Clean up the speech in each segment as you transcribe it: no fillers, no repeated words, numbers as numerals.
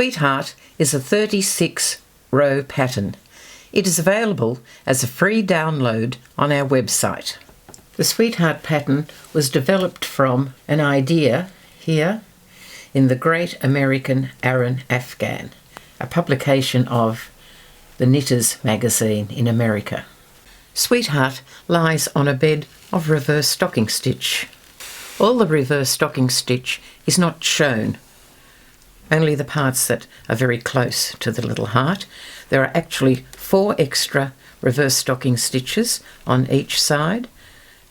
Sweetheart is a 36-row pattern. It is available as a free download on our website. The Sweetheart pattern was developed from an idea here in the Great American Aran Afghan, a publication of the Knitters magazine in America. Sweetheart lies on a bed of reverse stocking stitch. All the reverse stocking stitch is not shown, only the parts that are very close to the little heart. There are actually 4 extra reverse stocking stitches on each side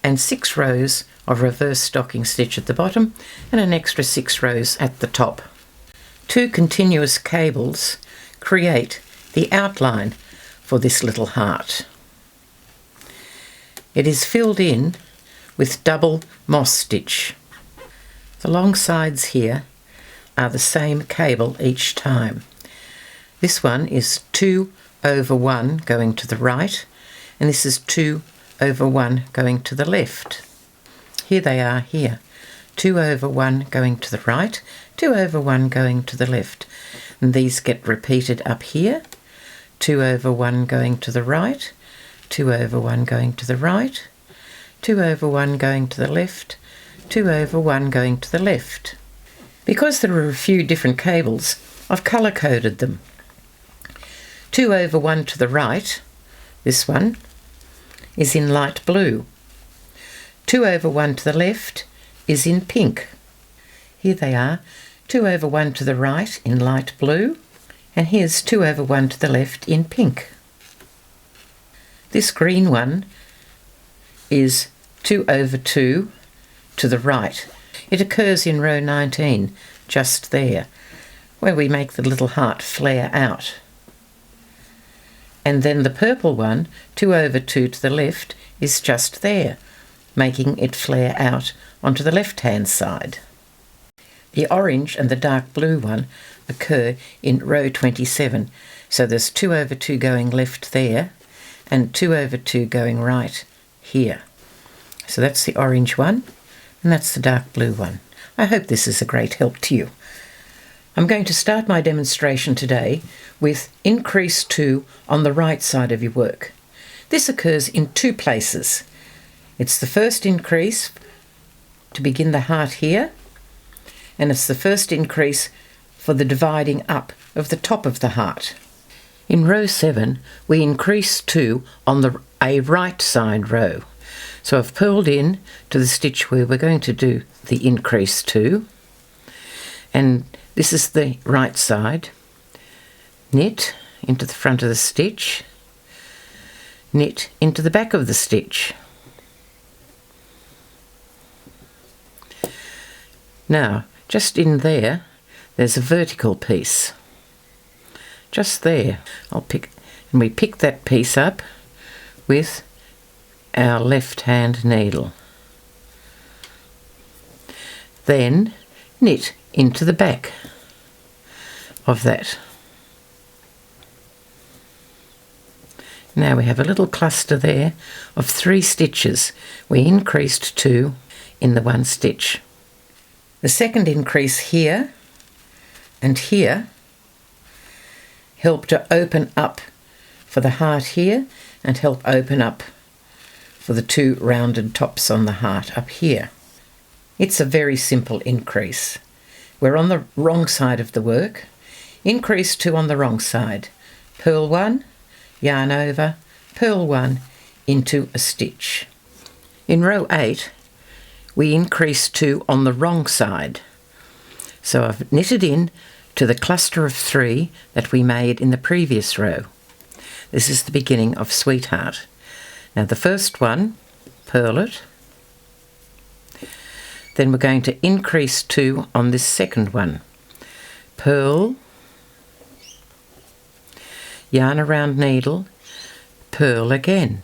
and 6 rows of reverse stocking stitch at the bottom and an extra 6 rows at the top. 2 continuous cables create the outline for this little heart. It is filled in with double moss stitch. The long sides here are the same cable each time. This one is 2 over 1 going to the right, and this is 2 over 1 going to the left. Here they are here. 2 over 1 going to the right, 2 over 1 going to the left. And these get repeated up here. 2 over 1 going to the right, 2 over 1 going to the right, 2 over 1 going to the left, 2 over 1 going to the left. Because there are a few different cables, I've colour-coded them. 2 over 1 to the right, this one, is in light blue. 2 over 1 to the left is in pink. Here they are, 2 over 1 to the right in light blue, and here's 2 over 1 to the left in pink. This green one is 2 over 2 to the right. It occurs in row 19, just there, where we make the little heart flare out. And then the purple one, 2 over 2 to the left, is just there, making it flare out onto the left-hand side. The orange and the dark blue one occur in row 27, so there's 2 over 2 going left there, and 2 over 2 going right here. So that's the orange one, and that's the dark blue one. I hope this is a great help to you. I'm going to start my demonstration today with increase 2 on the right side of your work. This occurs in 2 places. It's the first increase to begin the heart here, and it's the first increase for the dividing up of the top of the heart. In row 7, we increase 2 on a right side row. So I've purled in to the stitch where we're going to do the increase 2, and this is the right side. Knit into the front of the stitch, knit into the back of the stitch. Now, just in there, there's a vertical piece. Just there. We pick that piece up with our left-hand needle. Then knit into the back of that. Now we have a little cluster there of 3 stitches. We increased 2 in the one stitch. The second increase here and here help to open up for the heart here and help open up for the 2 rounded tops on the heart up here. It's a very simple increase. We're on the wrong side of the work. Increase 2 on the wrong side. Purl 1, yarn over, purl 1 into a stitch. In row 8, we increase 2 on the wrong side. So I've knitted in to the cluster of 3 that we made in the previous row. This is the beginning of Sweetheart. Now the first one, purl it. Then we're going to increase 2 on this second one. Purl, yarn around needle, purl again.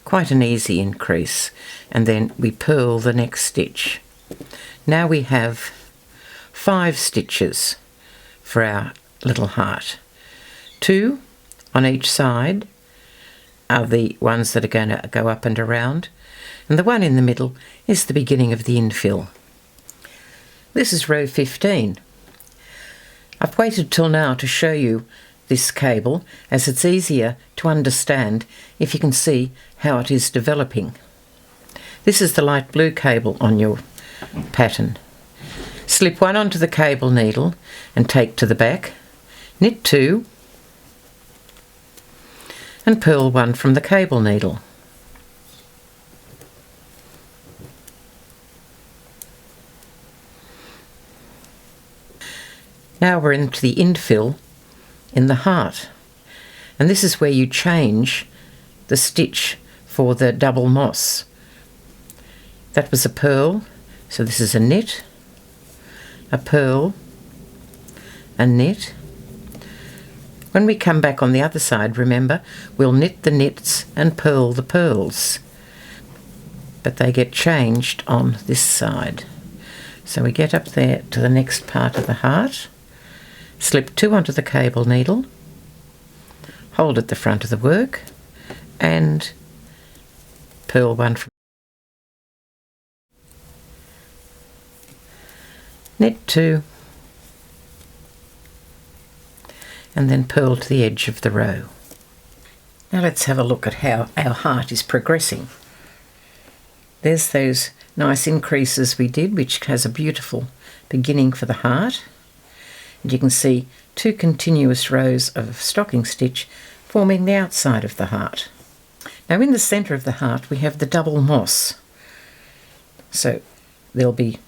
Quite an easy increase. And then we purl the next stitch. Now we have 5 stitches for our little heart. 2 on each side are the ones that are going to go up and around, and the one in the middle is the beginning of the infill. This is row 15. I've waited till now to show you this cable, as it's easier to understand if you can see how it is developing. This is the light blue cable on your pattern. Slip one onto the cable needle and take to the back, knit two, and purl one from the cable needle. Now we're into the infill in the heart, and this is where you change the stitch for the double moss. That was a purl, so this is a knit, a purl, a knit. When we come back on the other side, remember, we'll knit the knits and purl the purls, but they get changed on this side. So we get up there to the next part of the heart, slip two onto the cable needle, hold at the front of the work, and purl one from. Knit two, and then purl to the edge of the row. Now let's have a look at how our heart is progressing. There's those nice increases we did, which has a beautiful beginning for the heart. And you can see two continuous rows of stocking stitch forming the outside of the heart. Now in the centre of the heart we have the double moss. So there'll be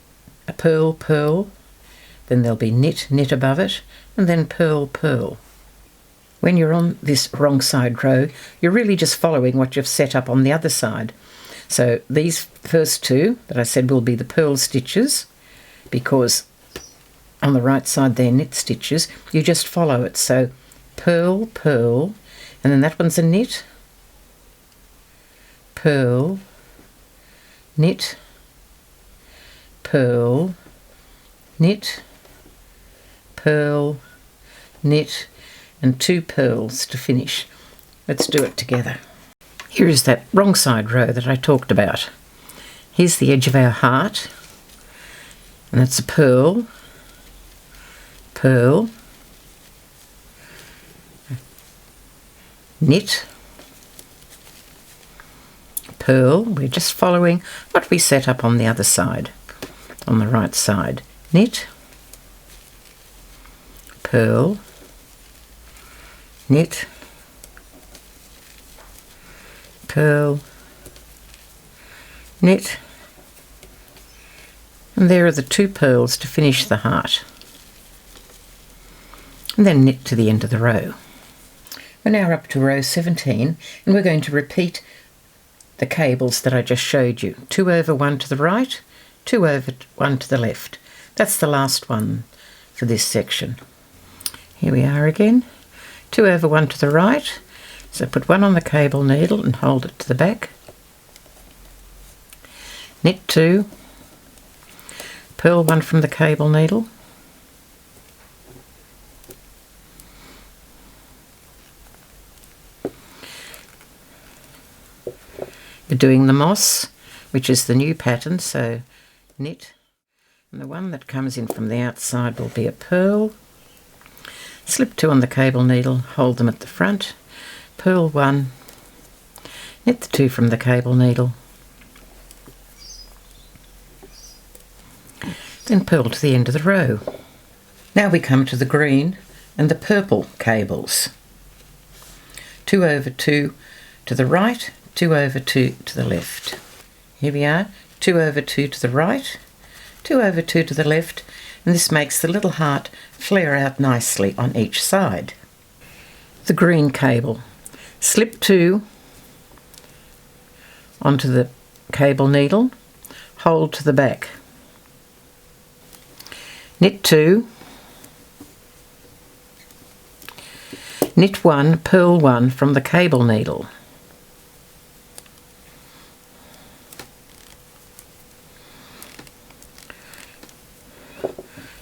a purl, purl, then there'll be knit, knit above it, and then purl, purl. When you're on this wrong side row, you're really just following what you've set up on the other side. So these first two that I said will be the purl stitches, because on the right side they're knit stitches. You just follow it. So purl, purl, and then that one's a knit, purl, knit, purl, knit, purl, knit, and two purls to finish. Let's do it together. Here is that wrong side row that I talked about. Here's the edge of our heart, and it's a purl, purl, knit, purl. We're just following what we set up on the other side, on the right side. Knit, purl, knit, purl, knit, and there are the two purls to finish the heart, and then knit to the end of the row. We're now up to row 17, and we're going to repeat the cables that I just showed you. 2 over 1 to the right, 2 over 1 to the left. That's the last one for this section. Here we are again. 2 over 1 to the right, so put one on the cable needle and hold it to the back. Knit 2, purl 1 from the cable needle, you're doing the moss, which is the new pattern, so knit, and the one that comes in from the outside will be a purl. Slip 2 on the cable needle, hold them at the front, purl 1, knit the 2 from the cable needle, then purl to the end of the row. Now we come to the green and the purple cables. 2 over 2 to the right, 2 over 2 to the left. Here we are, 2 over 2 to the right, 2 over 2 to the left, and this makes the little heart flare out nicely on each side. The green cable. Slip 2 onto the cable needle, hold to the back. Knit 2, knit 1, purl 1 from the cable needle.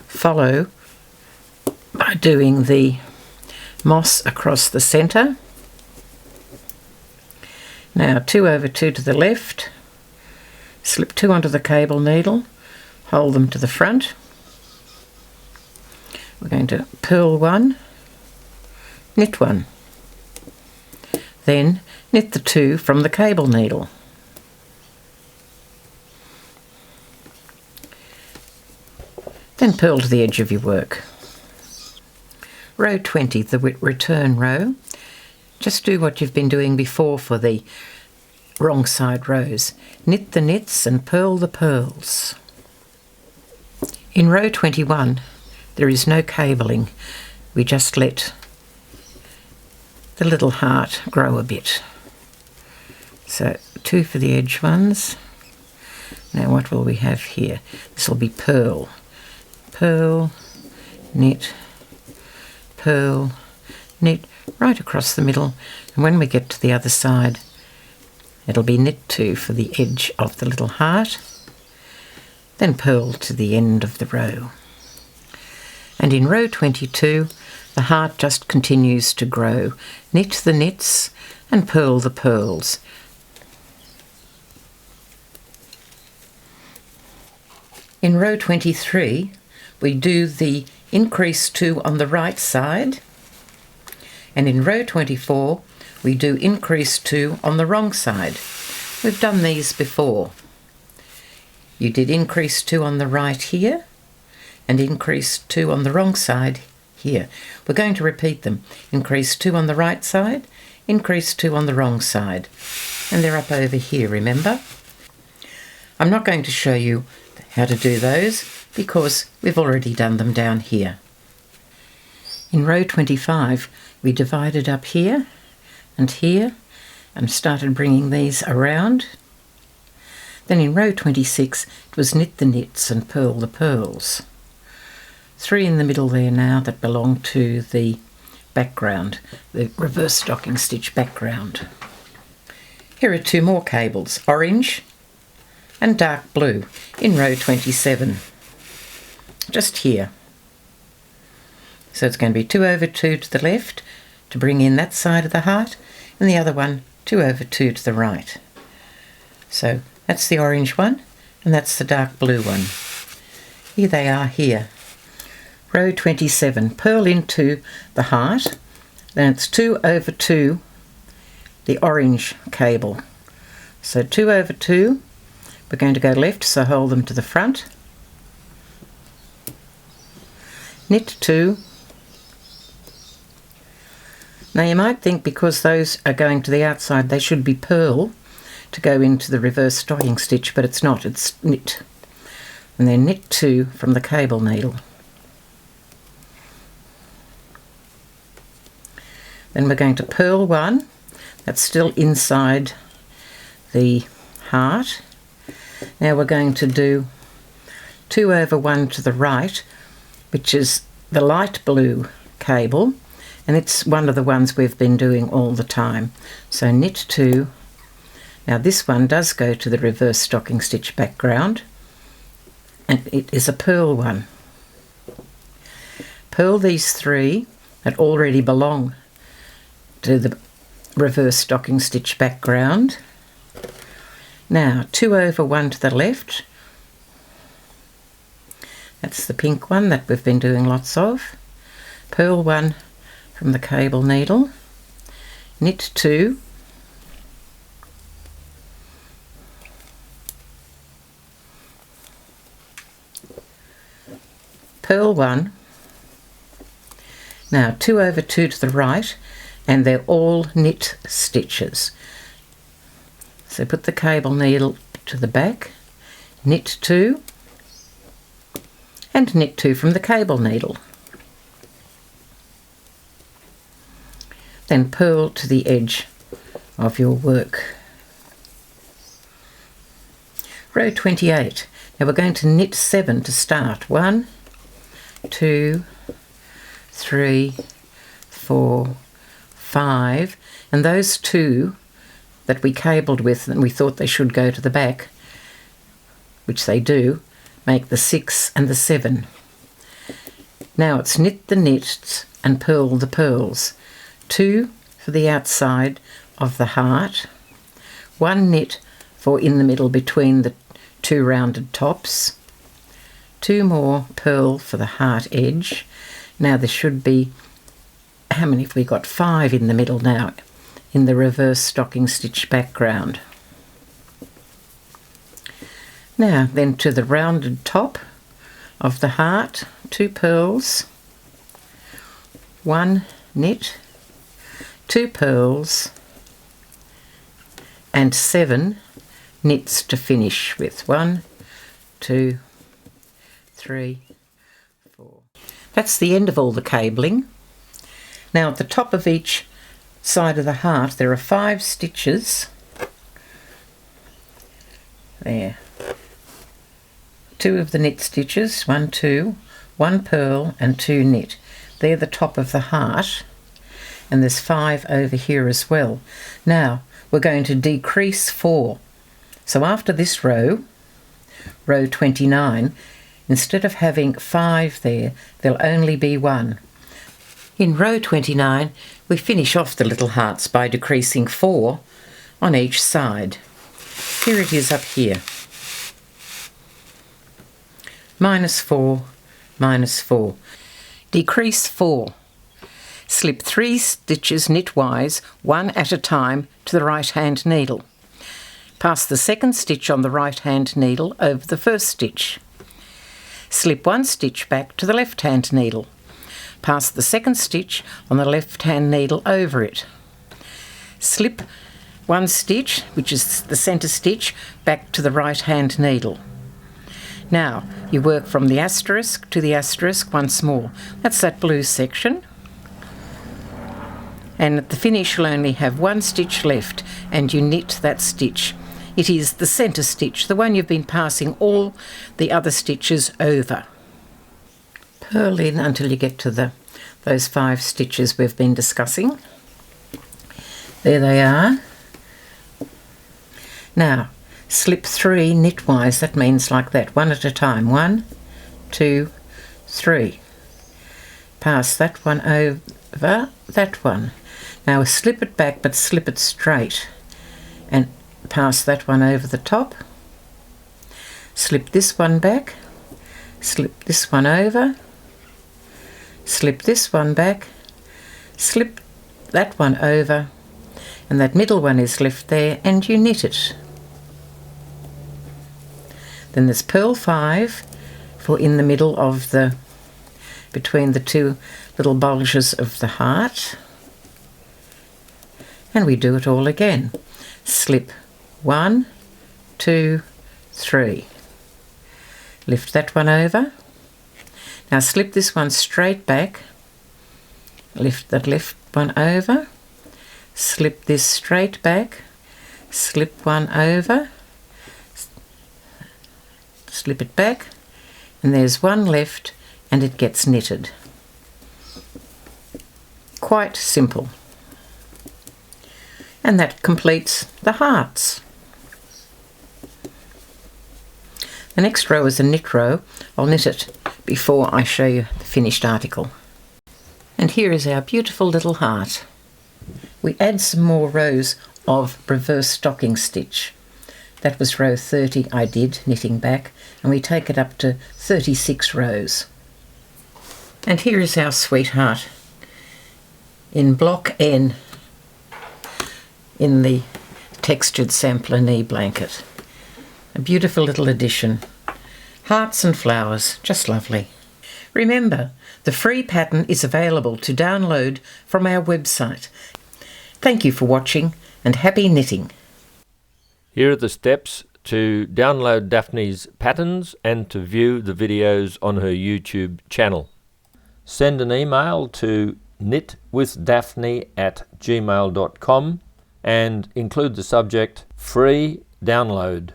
Follow by doing the moss across the centre. Now 2 over 2 to the left, slip 2 onto the cable needle, hold them to the front, we're going to purl one, knit one, then knit the 2 from the cable needle. Then purl to the edge of your work. Row 20, the return row. Just do what you've been doing before for the wrong side rows. Knit the knits and purl the pearls. In row 21, there is no cabling. We just let the little heart grow a bit. So 2 for the edge ones. Now what will we have here? This will be purl. Purl, knit, purl, knit, right across the middle. And when we get to the other side, it'll be knit 2 for the edge of the little heart. Then purl to the end of the row. And in row 22, the heart just continues to grow. Knit the knits and purl the pearls. In row 23, we do the increase 2 on the right side, and in row 24, we do increase 2 on the wrong side. We've done these before. You did increase 2 on the right here, and increase 2 on the wrong side here. We're going to repeat them. Increase 2 on the right side, increase 2 on the wrong side. And they're up over here, remember? I'm not going to show you how to do those because we've already done them down here. In row 25, we divided up here and started bringing these around. Then in row 26, it was knit the knits and purl the pearls. 3 in the middle there now that belong to the background, the reverse stocking stitch background. Here are 2 more cables, orange and dark blue, in row 27, just here. So it's going to be 2 over 2 to the left to bring in that side of the heart, and the other one 2 over 2 to the right. So that's the orange one, and that's the dark blue one. Here they are here. Row 27, purl into the heart, then it's 2 over 2, the orange cable. So 2 over 2, we're going to go left, so hold them to the front. Knit 2. Now you might think because those are going to the outside they should be purl to go into the reverse stocking stitch, but it's not, it's knit. And then knit 2 from the cable needle. Then we're going to purl 1, that's still inside the heart. Now we're going to do 2 over 1 to the right, which is the light blue cable, and it's one of the ones we've been doing all the time. So knit 2. Now this one does go to the reverse stocking stitch background, and it is a purl one. Purl these 3 that already belong to the reverse stocking stitch background. Now 2 over 1 to the left, that's the pink one that we've been doing lots of. Purl 1 from the cable needle, knit 2, purl 1, now 2 over 2 to the right, and they're all knit stitches. So put the cable needle to the back, knit 2, and knit 2 from the cable needle. Then purl to the edge of your work. Row 28. Now we're going to knit 7 to start. 1, 2, 3, 4, 5, and those 2 that we cabled with and we thought they should go to the back, which they do, make the 6 and the 7. Now it's knit the knits and purl the pearls. 2 for the outside of the heart, 1 knit for in the middle between the 2 rounded tops, 2 more purl for the heart edge, Now there should be, how many have we got? 5 in the middle now, in the reverse stocking stitch background. Now then to the rounded top of the heart, 2 pearls, 1 knit, 2 pearls, and 7 knits to finish with. 1, 2, 3, 4. That's the end of all the cabling. Now at the top of each side of the heart there are 5 stitches. There. 2 of the knit stitches, 1, 2, 1 purl and 2 knit. They're the top of the heart, and there's 5 over here as well. Now we're going to decrease 4. So after this row, row 29, instead of having 5 there, there'll only be 1. In row 29, we finish off the little hearts by decreasing 4 on each side. Here it is up here. -4, -4. Decrease 4. Slip 3 stitches knitwise, 1 at a time, to the right hand needle. Pass the second stitch on the right hand needle over the first stitch. Slip 1 stitch back to the left hand needle. Pass the second stitch on the left hand needle over it. Slip 1 stitch, which is the centre stitch, back to the right hand needle. Now you work from the asterisk to the asterisk once more. That's that blue section. And at the finish you'll only have 1 stitch left, and you knit that stitch. It is the centre stitch, the one you've been passing all the other stitches over. Purl in until you get to those 5 stitches we've been discussing. There they are. Now slip 3 knitwise, that means like that, 1 at a time. 1, 2, 3. Pass that one over that one. Now slip it back, but slip it straight, and pass that one over the top. Slip this one back, slip this one over, slip this one back, slip that one over, and that middle one is left there, and you knit it. Then there's purl 5 for in the middle of between the 2 little bulges of the heart. And we do it all again. Slip 1, 2, 3. Lift that one over. Now slip this one straight back. Lift that left one over. Slip this straight back. Slip one over. Slip it back, and there's one left, and it gets knitted. Quite simple. And that completes the hearts. The next row is a knit row. I'll knit it before I show you the finished article. And here is our beautiful little heart. We add some more rows of reverse stocking stitch. That was row 30 I did, knitting back, and we take it up to 36 rows. And here is our sweetheart in block N in the textured sampler knee blanket. A beautiful little addition. Hearts and flowers, just lovely. Remember, the free pattern is available to download from our website. Thank you for watching, and happy knitting. Here are the steps to download Daphne's patterns and to view the videos on her YouTube channel. Send an email to knitwithdaphne@gmail.com and include the subject Free Download.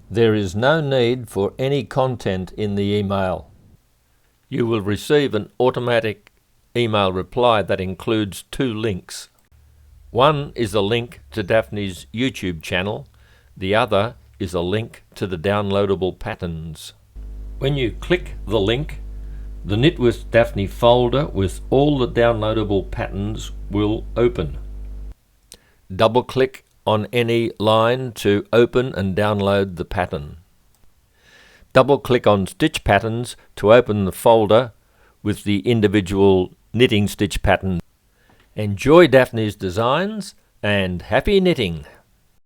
There is no need for any content in the email. You will receive an automatic email reply that includes 2 links. One is a link to Daphne's YouTube channel. The other is a link to the downloadable patterns. When you click the link, the Knit with Daphne folder with all the downloadable patterns will open. Double-click on any line to open and download the pattern. Double-click on Stitch Patterns to open the folder with the individual knitting stitch pattern. Enjoy Daphne's designs and happy knitting!